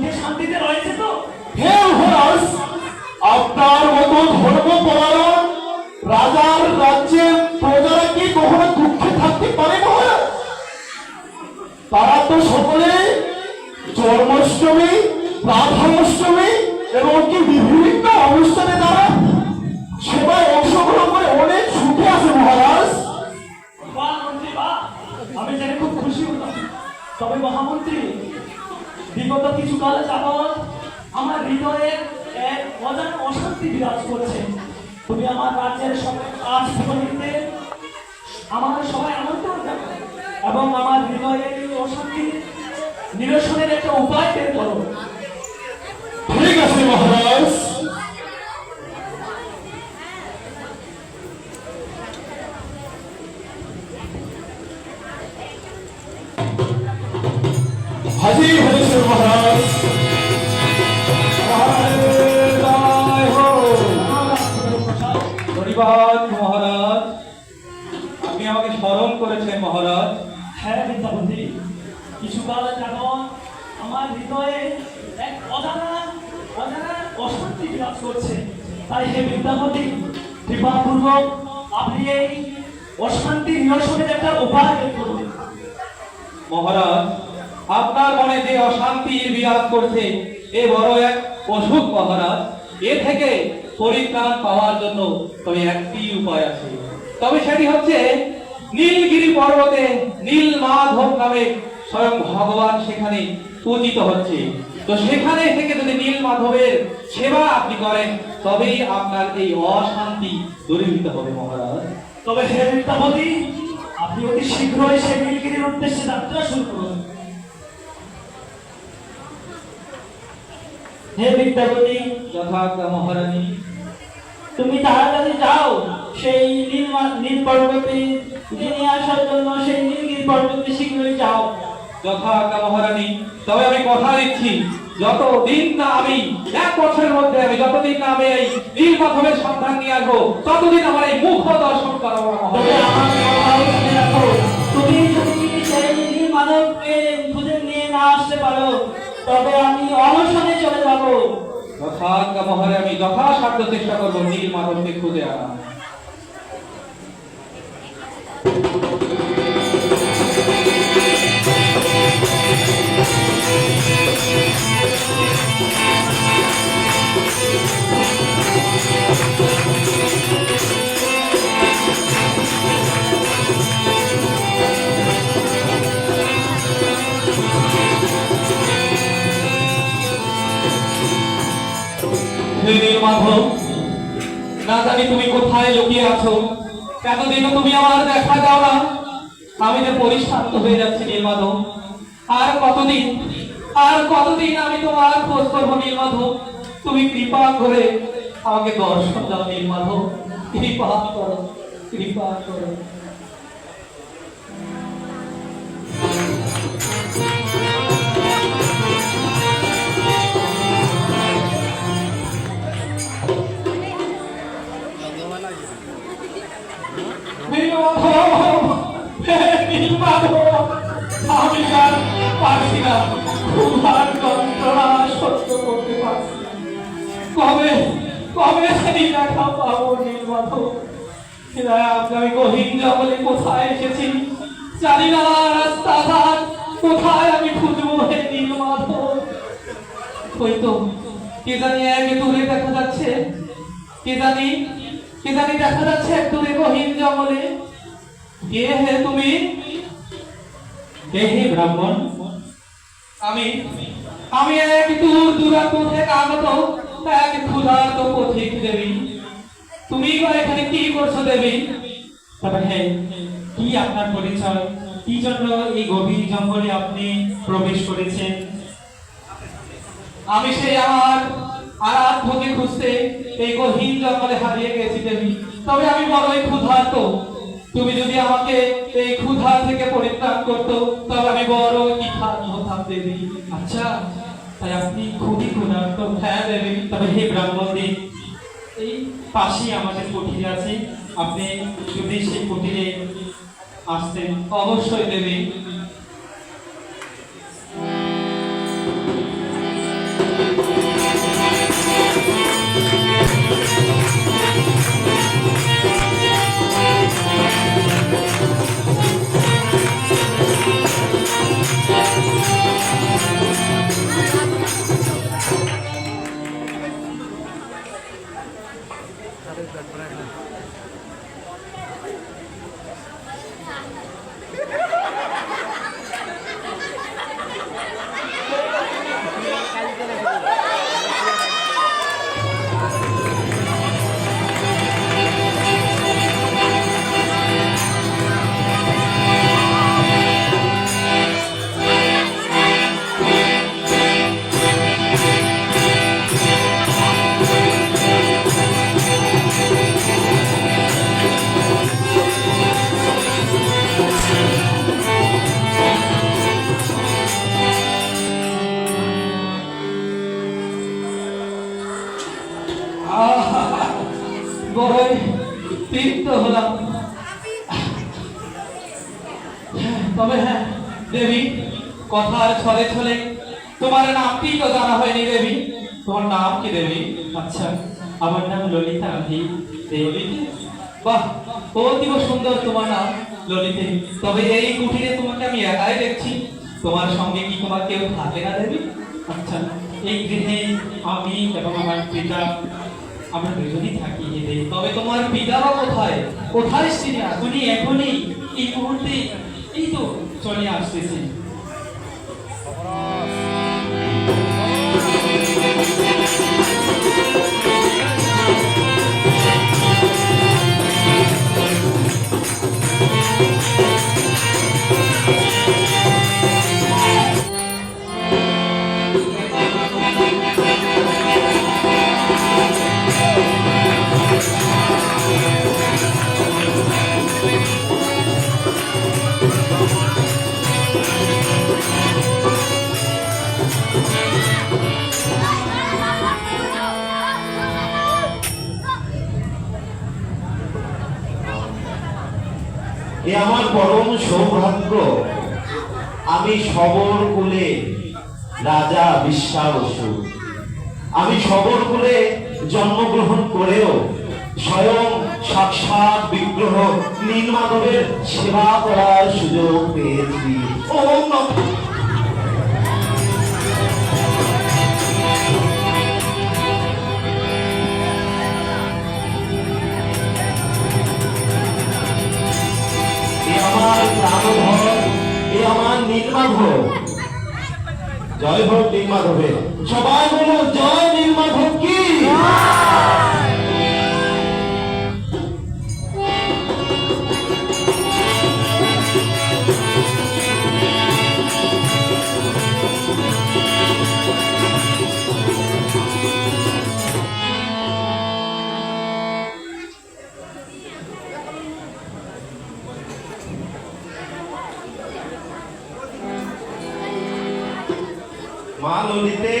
সুখে শান্তিতে রয়েছে তো? হে মহারাজ, আপনার মতো ধর্মপরায়ণ রাজার রাজ্যে প্রজারা কি কখনো দুঃখে থাকতে পারে মহারাজ? তারা তো সকলে জন্মাষ্টমী, রাধাষ্টমী এবং কি বিভিন্ন অনুষ্ঠানে তারা সেবায় অংশগ্রহণ করে অনেক সুখে আছে মহারাজ। বাহ মন্ত্রী বাহ, আমি জেনে খুব খুশি হলাম। তবে মহামন্ত্রী, বিগত কিছু কাল যাবৎ আমার হৃদয়ে এক অজানা অশান্তি বিরাজ করছে। তুমি আমার রাজ্যের সবাই কাজ নিতে আমার সবাই আমন্ত্রণ জানাও এবং আমার হৃদয়ের এই অশান্তি নিরসনের একটা উপায় বের করো। ঠিক আছে মহারাজ। হাজির হয়েছে মহারাজ। ধন্যবাদ মহারাজ, আপনি আমাকে স্মরণ করেছেন মহারাজ। হ্যাঁ বিদ্যাপতি, কিছু কাল যাবৎ আমার হৃদয়ে এক অজানা অশান্তি বিরাজ করছে। তাই হে বিদ্যাপতি, কৃপাপূর্বক আপনি এই অশান্তি নিরসনের একটা উপায় বের করুন। মহারাজ, আপনার মনে যে অশান্তির বিরাজ করছে এ বড় এক অসুখ মহারাজ। এ থেকে পরিত্রাণ পাওয়ার জন্য তবে একটি উপায় আছে, তবে সেটি হচ্ছে নীলগিরি পর্বতে নীল মাধব নামে স্বয়ং ভগবান সেখানে পূজিত হচ্ছে। তো সেখানে থেকে যদি নীল মাধবের সেবা আপনি করেন তবেই আপনার এই অশান্তি দূরীভূত হবে মহারাজ। তবে হে বিদ্যাপতি, আপনি অতি শীঘ্রই সেই নীলগিরির উদ্দেশ্যে যাত্রা শুরু করুন। হে বিদ্যাপতি, যথাজ্ঞা মহারানী। তুমি তাড়াতাড়ি যাও সেই নীল পর্বতে নিয়ে আসার জন্য, সেই নীলগিরি পর্বতে শীঘ্রই যাও। যথাজ্ঞা মহারানী। তবে আমি কথা দিচ্ছি, যতদিন না আমি 1 বছরের মধ্যে যতদিন না আমি এই নীল মাধবের সন্ধান নিয়ে আসবো ততদিন আমার এই মুখ দর্শন করাবো তবে আমার কথাও শুনে রাখো, তুমি যদি সেই নীল মাধবকে খুঁজে নিয়ে না আসতে পারো তবে আমি অনশনে চলে যাব। যথাজ্ঞা মহারানী, আমি যথাসাধ্য চেষ্টা করবো নীল মাধবকে খুঁজে আনা। নীল মাধব, না জানি তুমি কোথায় লুকিয়ে আছো, এতদিনও তুমি আমার দেখা দাও না। আমি যে পরিশ্রান্ত হয়ে যাচ্ছি নীল মাধব। আর কতদিন আমি তোমার খোঁজ করবো নীল মাধব। তুমি কৃপা করে আমাকে দর্শন দাও নীল মাধব, কৃপা করো, কৃপা করো। আমি আর পারছি না, ক্ষুধার যন্ত্রণা সহ্য করতে পারছি না। কবে সেই দেখা পাবো নীল মাধব? আমি গহীন জঙ্গলে কোথায় এসেছি জানি না, রাস্তাঘাট কোথায় আমি খুঁজবো হে নীল মাধব? ওই তো কে জানি এক দূরে দেখা যাচ্ছে, কে জানি দেখা যাচ্ছে এক দূরে গহীন জঙ্গলে। কে হে তুমি? কে হে ব্রাহ্মণ? আমি এক দূরান্ত থেকে আগত এক ক্ষুধার্ত পথিক দেবী। তুমি এখানে কি করছো দেবী? তবে হ্যাঁ, কি আপনার পরিচয়? কি জন্য এই গভীর জঙ্গলে আপনি প্রবেশ করেছেন? আমি সেই আমার আরাধ্যকে খুঁজতে এই গহীন জঙ্গলে হারিয়ে গেছি দেবী। তবে আমি বড়ই ক্ষুধার্ত। তুমি যদি আমাকে এই ক্ষুধা থেকে পরিত্রাণ করতো তবে আমি বড় কৃতার্থ হতাম দেবী। আচ্ছা, তাই আপনি খুবই ক্ষুধার্ত। হ্যাঁ দেবী। তবে হে ব্রাহ্মণদের, এই পাশেই আমাদের কুটির আছে, আপনি যদি সেই কুটিরে আসতেন। অবশ্যই দেবী। বড়ই তৃপ্ত হলাম। তবে হ্যাঁ দেবী, কথার ছলে ছলে তোমার নামটি তো জানা হয়নি দেবী। তোমার নাম কি দেবী? আচ্ছা, আমার নাম ললিতা দেবী। বাহ, অতীব সুন্দর তোমার নাম ললিতে। তবে এই কুটিরে তোমাকে আমি একাই দেখছি, তোমার সঙ্গে কি তোমার কেউ থাকে না দেবী? আচ্ছা, এই গৃহে আমি এবং আমার পিতা আমরা দুজনেই থাকি এদের। তবে তোমার পিতারা কোথায়? কোথায় তিনি? এখনই এই মুহূর্তে এই তো চলে আসতেছি। এ আমার পরম সৌভাগ্য, আমি সবর কুলে রাজা বিশ্বাবসু। আমি সবর কুলে জন্মগ্রহণ করেও স্বয়ং সাক্ষাৎ বিগ্রহ নীলমাধবের সেবা করার সুযোগ পেয়েছি। ওম নমঃ। আমার প্রাণধর, এ আমার নীলমাধব। জয় হোক নীলমাধবের। সবাই বলো জয় নীলমাধব কি। মা ললিতে,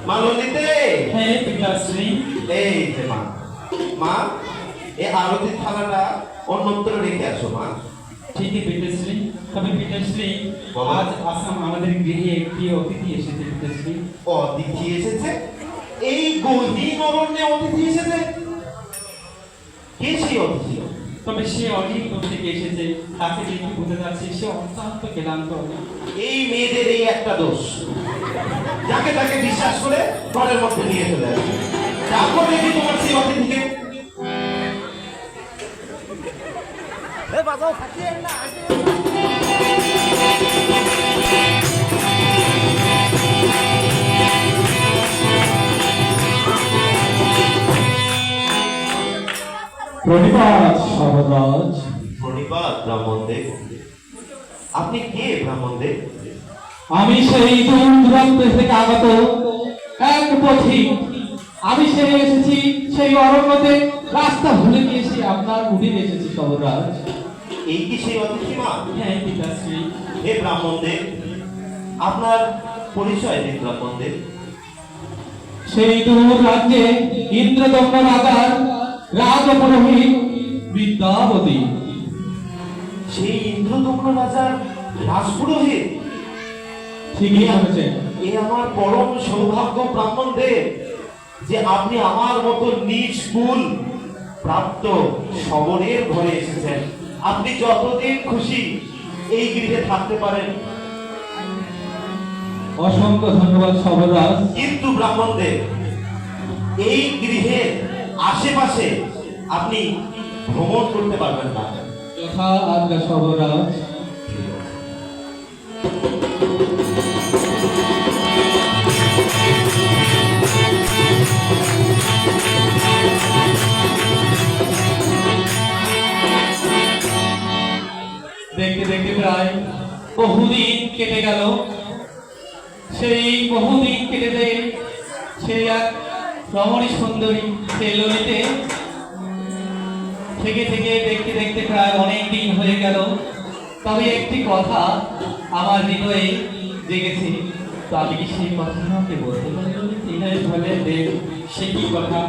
মা ললিতে। হ্যাঁ পিতাশ্রী। এই যে মা, মা এই আরতির থালাটা অন্যত্র রেখে আসো মা। ঠিকই পিতাশ্রী। তবে পিতাশ্রী, বলো। আজ আসাম আমাদের গৃহে একটি অতিথি এসেছে পিতাশ্রী। অতিথি এসেছে? এই গহীন অরণ্যে অতিথি এসেছে? কে সেই অতিথি? তবে সে অনেক দূর থেকে এসেছে, তাকে দেখে বোঝা যাচ্ছে সে অত্যন্ত ক্লান্ত। এই মেয়েদের এই একটা দোষ, যাকে তাকে বিশ্বাস করে ঘরের মধ্যে নিয়ে চলে আসে। ডাকো দেখি তোমার সেই অতিথিকে। প্রণিপাত সর্বরাজ। প্রণিপাত ব্রাহ্মণদেব। আপনি কে ব্রাহ্মণদেব? আমি সেই দূর দূরান্ত থেকে আগত এক পথিক। আমি সেরে এসেছি সেই অরণ্যতে, রাস্তা ভুলে গিয়েছি আপনার কুটিরে এসেছি সর্বরাজ। এই কি সেই অতিথি মা? হ্যাঁ পিতাশ্রী। হে ব্রাহ্মণদেব, আপনার পরিচয় দিন ব্রাহ্মণদেব। সেই দূর রাজ্যে ইন্দ্রদম্ন রাজার রাজপুরোহিত বিদ্যাপতি। সেই ইন্দ্রদম্ন রাজার রাজপুরোহিত? ঠিকই হয়েছে। এ আমার পরম সৌভাগ্য ব্রাহ্মণদেব যে আপনি আমার মতো নিজ কুল প্রাপ্ত শবরের ঘরে এসেছেন। আপনি যতদিন খুশি এই গৃহে থাকতে পারেন। অসংখ্য ধন্যবাদ সর্বরাজ। কিন্তু ব্রাহ্মণদেব, এই গৃহের আশেপাশে আপনি ভ্রমণ করতে পারবেন না। যথা আজ্ঞা সর্বরাজ। দেখতে দেখতে প্রায় বহুদিন কেটে গেল। সেই বহুদিন কেটে দেয় সেই এক রমণী সুন্দরী সেই ললিতে থেকে থেকে দেখতে দেখতে প্রায় অনেক দিন হয়ে গেল। তবে একটি কথা আমার হৃদয়ে জেগেছে, তো আমি কি সেই কথা আমাকে বলতে পারি? বলে দেব, সে কি কথা?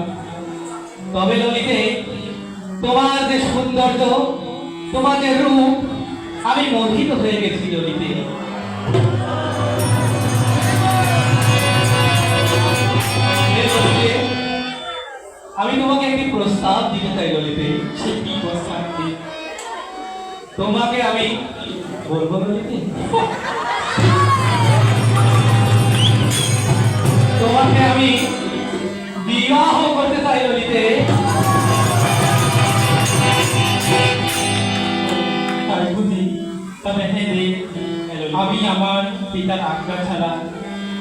তবে ললিতে, তোমার যে সৌন্দর্য, তোমার যে রূপ, আমি মোহিত হয়ে গেছি ললিতে। এ ললিতে, আমি তোমাকে একটি প্রস্তাব দিতে চাই ললিতে। সে কি প্রস্তাব দিই? তোমাকে আমি বলবো ললিতে, তোমাকে আমি বিবাহ করতে চাই ললিতে। তাই বুঝি? তবে হ্যাঁ রে, আমি আমার পিতার আজ্ঞা ছাড়া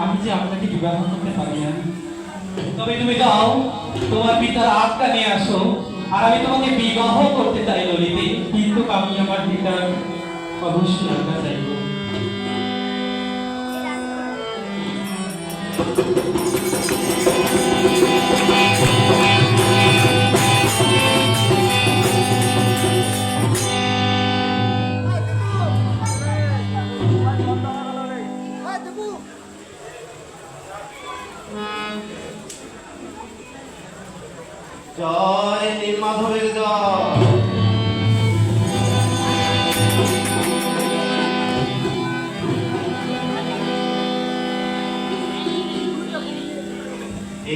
আমি যে আপনাকে বিবাহ করতে পারি না। তবে তুমি যাও, তোমার পিতার আজ্ঞা নিয়ে আসো, আর আমি তোমাকে বিবাহ করতে চাই ললিতে। কিন্তু আমি আমার পিতার অবশ্যই আজ্ঞা চাইব। জয় নীলমাধবের জয়।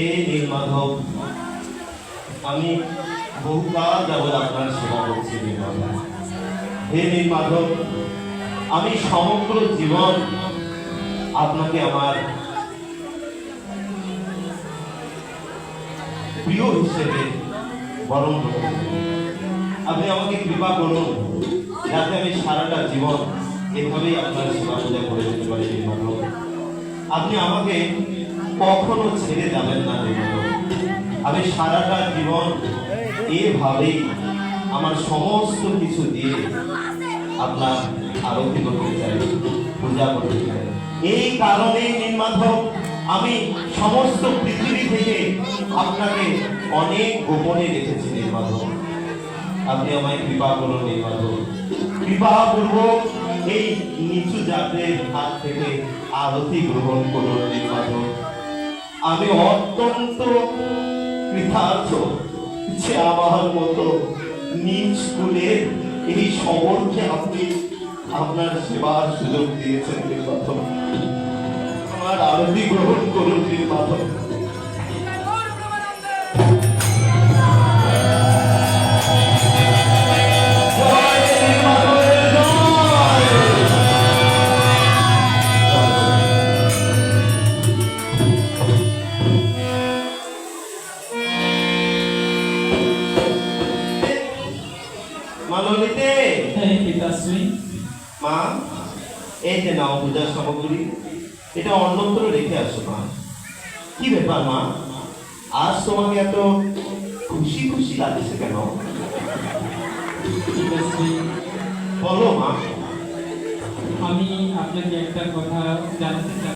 এই নীলমাধব, আমি বহুকাল যাবৎ আপনার সেবা করছি নীলমাধব। হে নীলমাধব, আমি সমগ্র জীবন আপনাকে আমার প্রিয় হিসেবে বরণ করতে চাই। আপনি আমাকে কৃপা করুন যাতে আমি সারাটা জীবন এভাবেই আপনার সেবা পূজা করে যেতে পারি নীলমাধব। আপনি আমাকে কখনো ছেড়ে যাবেন না নীলমাধব। আমি সারাটা জীবন এভাবেই আমার সমস্ত কিছু দিয়ে আপনার আরতি করতে চাই, পূজা করতে চাই। এই কারণেই নীলমাধব আমি সমস্ত পৃথিবী থেকে আপনাকে অনেক গোপনে রেখেছি নীলমাধব। আপনি আমায় কৃপা করুন নীলমাধব। কৃপা পূর্বক এই নিচু জাতের হাত থেকে আরতি গ্রহণ করুন নীলমাধব। আমি অত্যন্ত কৃতার্থ যে আমার মতো নিজ কুলের এই শবরকে আপনি আপনার সেবার সুযোগ দিয়েছেন নীলমাধব। আমার আরতি গ্রহণ করুন নীলমাধব। জয় নীলমাধবের জয়। মা ললিতে, হ্যাঁ পিতাশ্রী। মা এই যে নাও পূজার সামগ্রী, এটা অন্যত্র রেখে আসো মা। কি ব্যাপার মা, আজ তোমাকে এত খুশি খুশি লাগছে কেন? পিতাশ্রী, বলো মা। আমি আপনাকে একটা কথা জানাতে চাই।